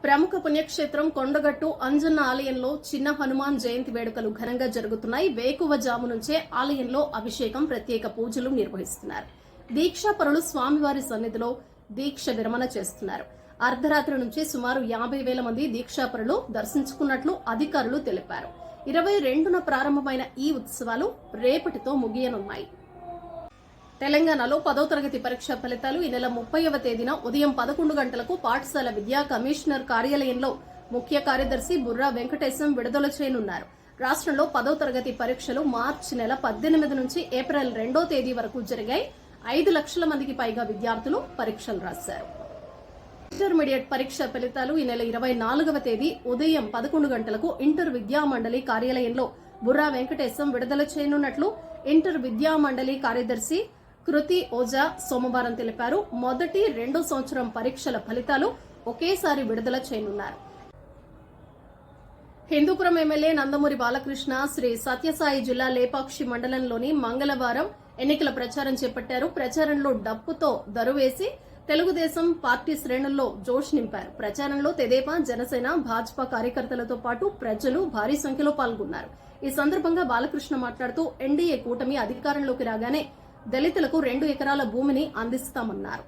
ప్రముఖ పుణ్యక్షేత్రం కొండగట్టు అంజన్న ఆలయంలో చిన్న హనుమాన్ జయంతి వేడుకలు ఘనంగా జరుగుతున్నాయి. వేకువజాము నుంచే ఆలయంలో అభిషేకం, ప్రత్యేక పూజలు నిర్వహిస్తున్నారు. దీక్షాపరులు స్వామివారి సన్నిధిలో దీక్ష విరమణ చేస్తున్నారు. అర్ధరాత్రి నుంచి సుమారు 50,000 మంది దీక్షాపరులు దర్శించుకున్నట్లు అధికారులు తెలిపారు. 22న ప్రారంభమైన ఈ ఉత్సవాలు రేపటితో ముగియనున్నాయి. తెలంగాణలో 10వ తరగతి పరీక్ష ఫలితాలు ఈ నెల 30వ తేదీన ఉదయం 11 గంటలకు పాఠశాల విద్యా కమిషనర్ కార్యాలయంలో ముఖ్య కార్యదర్శి బుర్రా వెంకటేశం విడుదల చేయనున్నారు. రాష్ట్రంలో 10వ తరగతి పరీక్షలు మార్చి నెల 18 నుంచి ఏప్రిల్ 2వ తేదీ వరకు జరిగాయి. 5 లక్షల మందికి పైగా విద్యార్థులు పరీక్షలు రాశారు. ఇంటర్మీడియట్ పరీక్ష ఫలితాలు ఈ నెల 24వ తేదీ ఉదయం 11 గంటలకు ఇంటర్ విద్యా మండలి కార్యాలయంలో బుర్రా వెంకటేశం విడుదల చేయనున్నట్లు ఇంటర్ విద్యా మండలి కార్యదర్శి కృతి ఓజా సోమవారం తెలిపారు. మొదటి, రెండో సంవత్సరం పరీక్షల ఫలితాలు ఒకేసారి విడుదల చేయనున్నారు. హిందూపురం ఎమ్మెల్యే నందమూరి బాలకృష్ణ శ్రీ సత్యసాయి జిల్లా లేపాక్షి మండలంలోని మంగళవారం ఎన్నికల ప్రచారం చేపట్టారు. ప్రచారంలో డప్పుతో దరువేసి తెలుగుదేశం పార్టీ శ్రేణుల్లో జోష్ నింపారు. ప్రచారంలో తెదేపా, జనసేన, భాజపా కార్యకర్తలతో పాటు ప్రజలు భారీ సంఖ్యలో పాల్గొన్నారు. ఈ సందర్భంగా బాలకృష్ణ మాట్లాడుతూ ఎన్డీఏ కూటమి అధికారంలోకి రాగానే దళితులకు 2 ఎకరాల భూమిని అందిస్తామన్నారు.